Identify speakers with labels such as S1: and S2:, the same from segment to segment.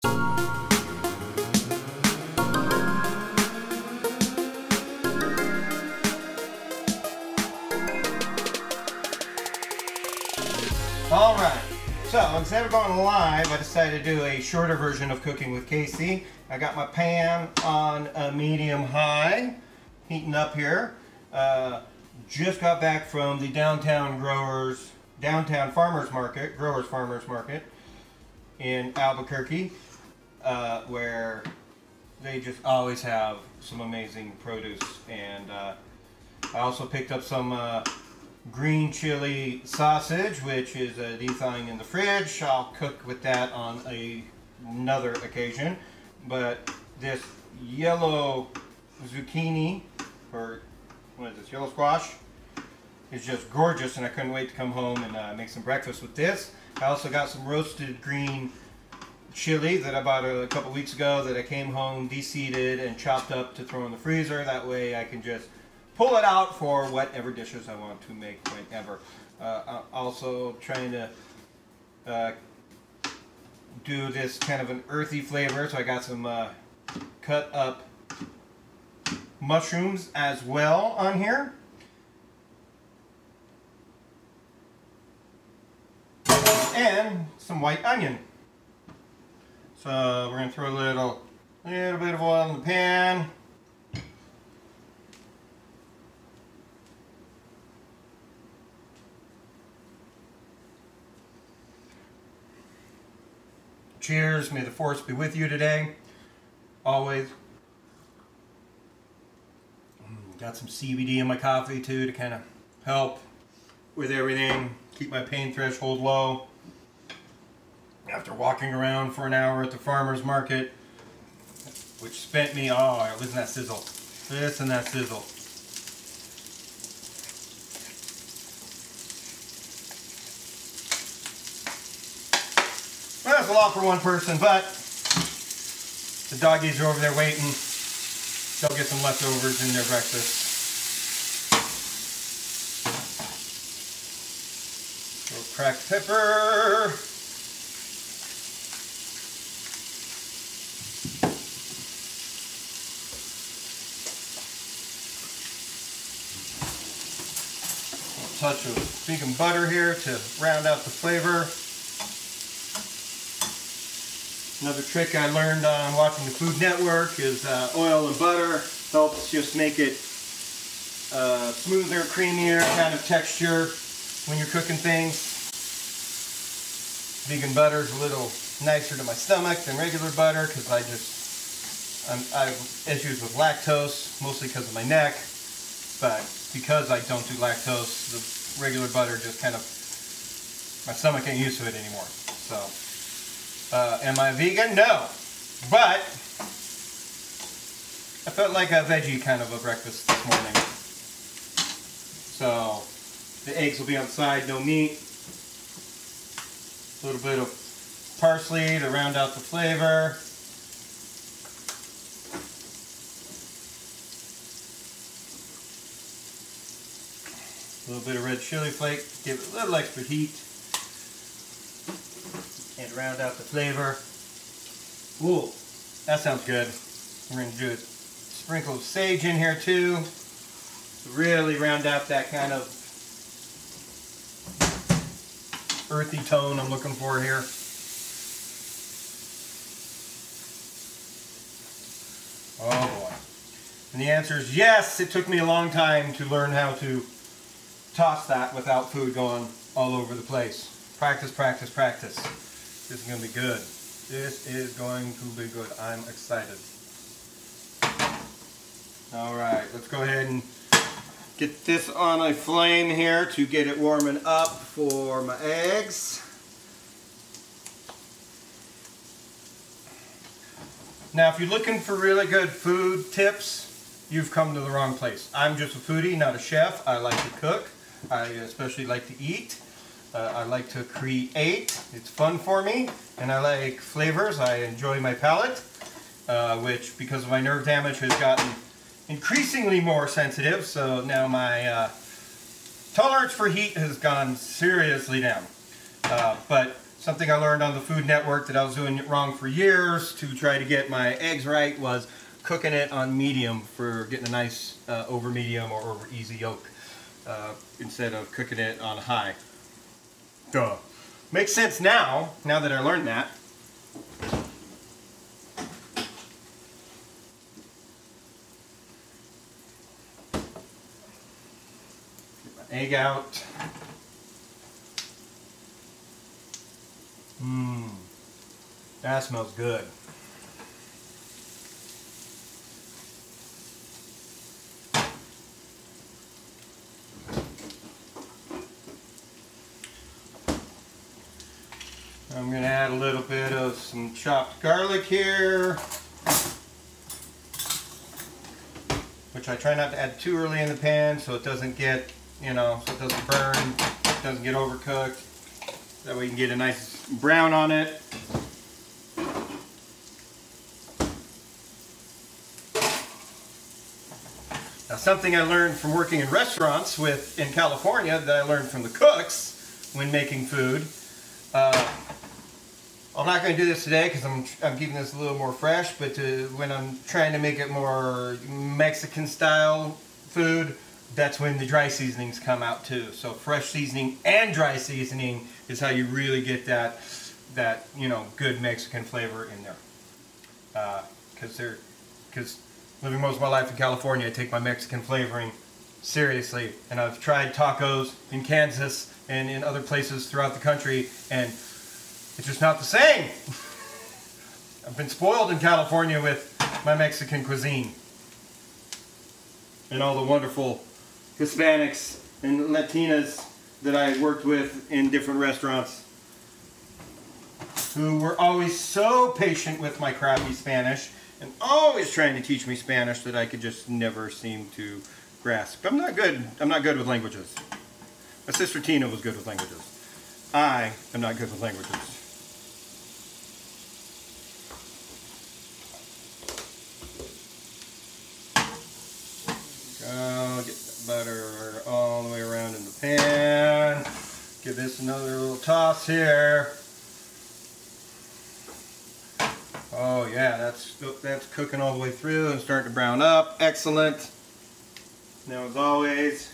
S1: Alright, so instead of going live, I decided to do a shorter version of Cooking with Casey. I got my pan on a medium high, heating up here. Just got back from the downtown farmers market in Albuquerque, where they just always have some amazing produce. And I also picked up some green chili sausage, which is thawing in the fridge. I'll cook with that on another occasion. But this yellow zucchini, or what is this, yellow squash, is just gorgeous, and I couldn't wait to come home and make some breakfast with this. I also got some roasted green chili that I bought a couple weeks ago that I came home, de-seeded, and chopped up to throw in the freezer. That way I can just pull it out for whatever dishes I want to make whenever. I'm also trying to do this kind of an earthy flavor, so I got some cut up mushrooms as well on here. And some white onion. So we're going to throw a little bit of oil in the pan. Cheers, may the force be with you today, always. Got some CBD in my coffee too to kind of help with everything, keep my pain threshold low. After walking around for an hour at the farmer's market, which spent me, oh, listen to that sizzle. Listen to that sizzle. Well, that's a lot for one person, but the doggies are over there waiting. They'll get some leftovers in their breakfast. Little cracked pepper. A touch of vegan butter here to round out the flavor. Another trick I learned on watching the Food Network is oil and butter helps just make it smoother, creamier kind of texture when you're cooking things. Vegan butter is a little nicer to my stomach than regular butter because I have issues with lactose, mostly because of my neck. But because I don't do lactose, the regular butter just kind of, my stomach ain't used to it anymore. So. Am I vegan? No. But I felt like a veggie kind of a breakfast this morning. So the eggs will be on the side, no meat. A little bit of parsley to round out the flavor. A little bit of red chili flake, give it a little extra heat. And round out the flavor. Ooh, that sounds good. We're going to do a sprinkle of sage in here too, to really round out that kind of earthy tone I'm looking for here. Oh boy. And the answer is yes. It took me a long time to learn how to toss that without food going all over the place. Practice, practice, practice. This is going to be good. This is going to be good. I'm excited. Alright, let's go ahead and get this on a flame here to get it warming up for my eggs. Now, if you're looking for really good food tips, you've come to the wrong place. I'm just a foodie, not a chef. I like to cook. I especially like to eat. I like to create. It's fun for me, and I like flavors. I enjoy my palate, which, because of my nerve damage, has gotten increasingly more sensitive. So now my tolerance for heat has gone seriously down. But Something I learned on the Food Network that I was doing wrong for years to try to get my eggs right was cooking it on medium for getting a nice over medium or over easy yolk instead of cooking it on high. Duh. Makes sense now that I learned that. Get my egg out. Mmm, that smells good. I'm going to add a little bit of some chopped garlic here, which I try not to add too early in the pan so it doesn't get, so it doesn't burn, it doesn't get overcooked. That way you can get a nice brown on it. Now, something I learned from working in restaurants in California that I learned from the cooks when making food. I'm not going to do this today because I'm keeping this a little more fresh, but when I'm trying to make it more Mexican style food, that's when the dry seasonings come out too. So fresh seasoning and dry seasoning is how you really get that good Mexican flavor in there. Because living most of my life in California, I take my Mexican flavoring seriously, and I've tried tacos in Kansas and in other places throughout the country, and it's just not the same. I've been spoiled in California with my Mexican cuisine and all the wonderful Hispanics and Latinas that I worked with in different restaurants who were always so patient with my crappy Spanish and always trying to teach me Spanish that I could just never seem to grasp. I'm not good with languages. My sister Tina was good with languages. I am not good with languages. Get the butter all the way around in the pan. Give this another little toss here. Oh yeah, that's cooking all the way through and starting to brown up. Excellent. Now, as always,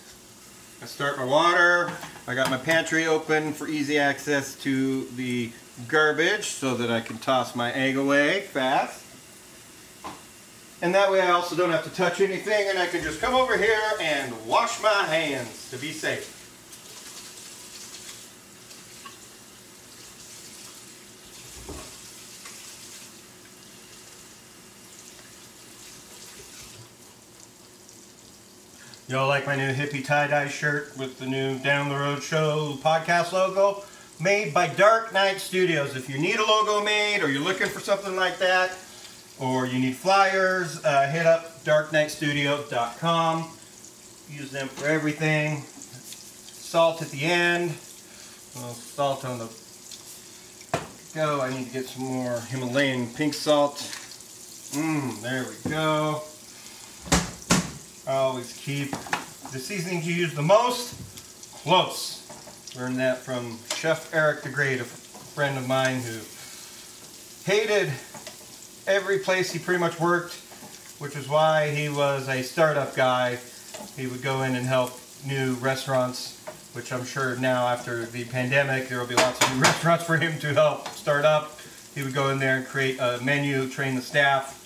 S1: I start my water. I got my pantry open for easy access to the garbage so that I can toss my egg away fast. And that way I also don't have to touch anything, and I can just come over here and wash my hands to be safe. Y'all like my new hippie tie-dye shirt with the new Down the Road Show podcast logo? Made by Dark Knight Studios. If you need a logo made, or you're looking for something like that, or you need flyers, hit up darkknightstudios.com. Use them for everything. Salt at the end. A little salt on the go. I need to get some more Himalayan pink salt. There we go. I always keep the seasonings you use the most close. Learned that from Chef Eric the Great, a friend of mine who hated every place he pretty much worked, which is why he was a startup guy. He would go in and help new restaurants, which I'm sure now after the pandemic there will be lots of new restaurants for him to help start up. He would go in there and create a menu, train the staff,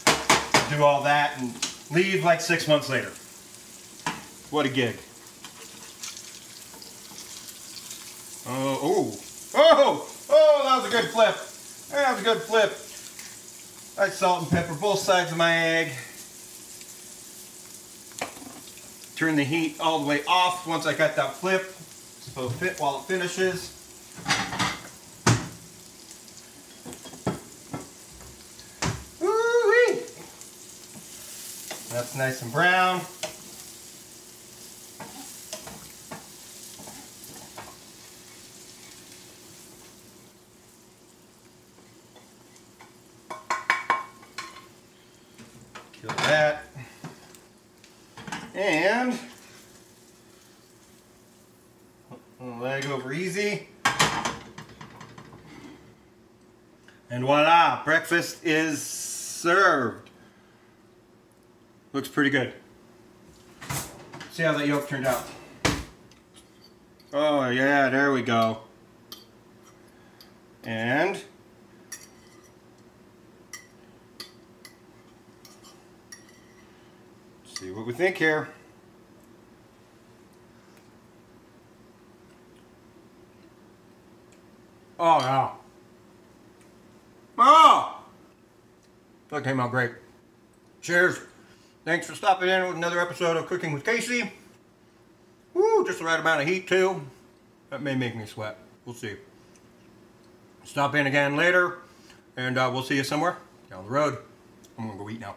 S1: do all that, and leave like 6 months later. What a gig. Oh, that was a good flip. That was a good flip. I salt and pepper both sides of my egg. Turn the heat all the way off once I got that flip. So fit while it finishes. Woo-wee! That's nice and brown. Kill that. And leg over easy. And voila, breakfast is served. Looks pretty good. See how that yolk turned out. Oh yeah, there we go. And let's see what we think here. Oh yeah. Oh! That came out great. Cheers. Thanks for stopping in with another episode of Cooking with Casey. Woo, just the right amount of heat too. That may make me sweat. We'll see. Stop in again later, and we'll see you somewhere down the road. I'm gonna go eat now.